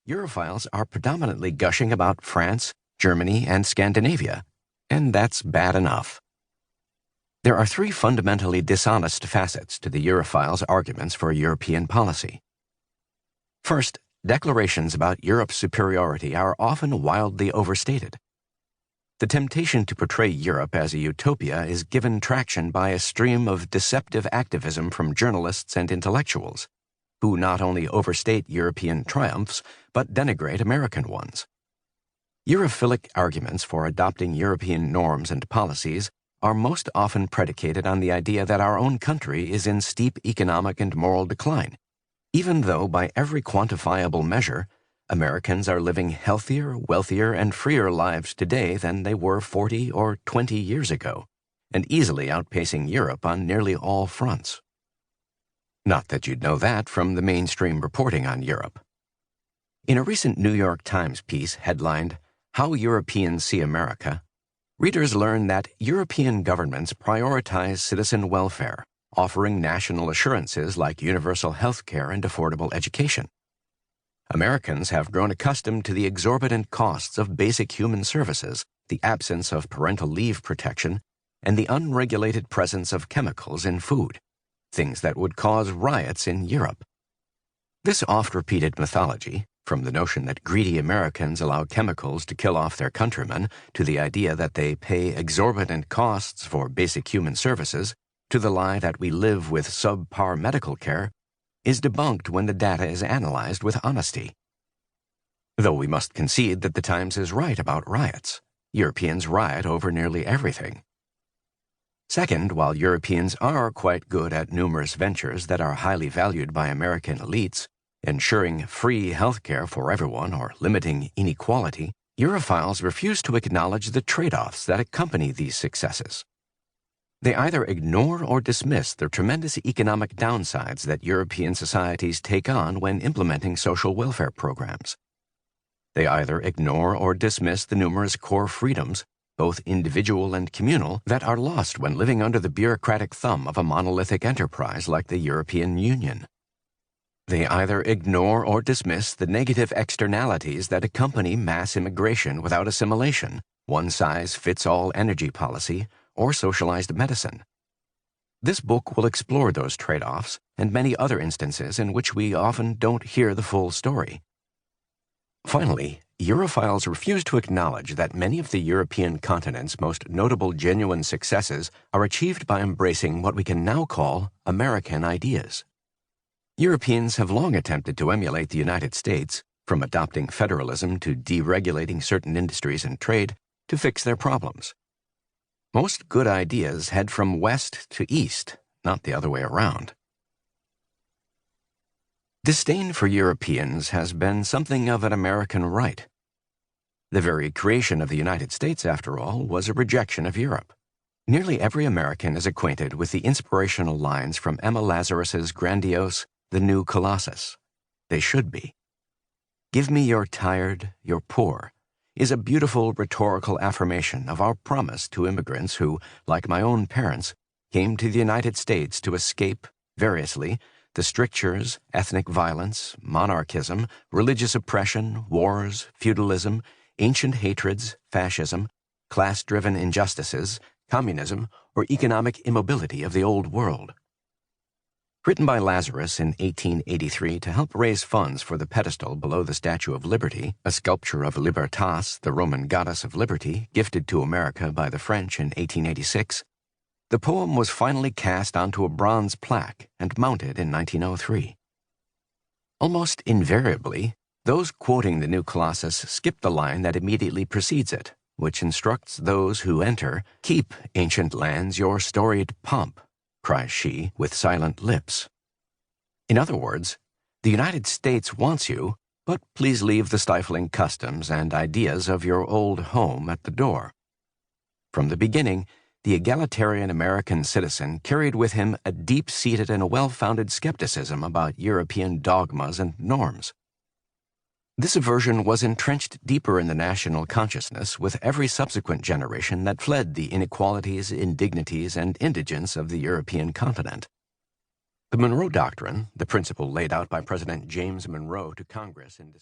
Europhiles are predominantly gushing about France, Germany, and Scandinavia, and that's bad enough. There are three fundamentally dishonest facets to the Europhiles' arguments for European policy. First, declarations about Europe's superiority are often wildly overstated. The temptation to portray Europe as a utopia is given traction by a stream of deceptive activism from journalists and intellectuals, who not only overstate European triumphs, but denigrate American ones. Europhilic arguments for adopting European norms and policies are most often predicated on the idea that our own country is in steep economic and moral decline, even though by every quantifiable measure, Americans are living healthier, wealthier, and freer lives today than they were 40 or 20 years ago, and easily outpacing Europe on nearly all fronts. Not that you'd know that from the mainstream reporting on Europe. In a recent New York Times piece headlined, "How Europeans See America," readers learn that European governments prioritize citizen welfare, offering national assurances like universal health care and affordable education. Americans have grown accustomed to the exorbitant costs of basic human services, the absence of parental leave protection, and the unregulated presence of chemicals in food, things that would cause riots in Europe. This oft-repeated mythology, from the notion that greedy Americans allow chemicals to kill off their countrymen, to the idea that they pay exorbitant costs for basic human services, to the lie that we live with subpar medical care, is debunked when the data is analyzed with honesty. Though we must concede that the Times is right about riots. Europeans riot over nearly everything. Second, while Europeans are quite good at numerous ventures that are highly valued by American elites, ensuring free health care for everyone or limiting inequality, Europhiles refuse to acknowledge the trade-offs that accompany these successes. They either ignore or dismiss the tremendous economic downsides that European societies take on when implementing social welfare programs. They either ignore or dismiss the numerous core freedoms, both individual and communal, that are lost when living under the bureaucratic thumb of a monolithic enterprise like the European Union. They either ignore or dismiss the negative externalities that accompany mass immigration without assimilation, one-size-fits-all energy policy, or socialized medicine. This book will explore those trade-offs and many other instances in which we often don't hear the full story. Finally, Europhiles refuse to acknowledge that many of the European continent's most notable genuine successes are achieved by embracing what we can now call American ideas. Europeans have long attempted to emulate the United States, from adopting federalism to deregulating certain industries and trade, to fix their problems. Most good ideas head from west to east, not the other way around. Disdain for Europeans has been something of an American right. The very creation of the United States, after all, was a rejection of Europe. Nearly every American is acquainted with the inspirational lines from Emma Lazarus's grandiose "The New Colossus." They should be. "Give me your tired, your poor," is a beautiful rhetorical affirmation of our promise to immigrants who, like my own parents, came to the United States to escape, variously, the strictures, ethnic violence, monarchism, religious oppression, wars, feudalism, ancient hatreds, fascism, class-driven injustices, communism, or economic immobility of the Old World. Written by Lazarus in 1883 to help raise funds for the pedestal below the Statue of Liberty, a sculpture of Libertas, the Roman goddess of liberty, gifted to America by the French in 1886, the poem was finally cast onto a bronze plaque and mounted in 1903. Almost invariably, those quoting the New Colossus skip the line that immediately precedes it, which instructs those who enter, "Keep, ancient lands, your storied pomp," cries she with silent lips. In other words, the United States wants you, but please leave the stifling customs and ideas of your old home at the door. From the beginning, the egalitarian American citizen carried with him a deep-seated and well-founded skepticism about European dogmas and norms. This aversion was entrenched deeper in the national consciousness with every subsequent generation that fled the inequalities, indignities, and indigence of the European continent. The Monroe Doctrine, the principle laid out by President James Monroe to Congress in December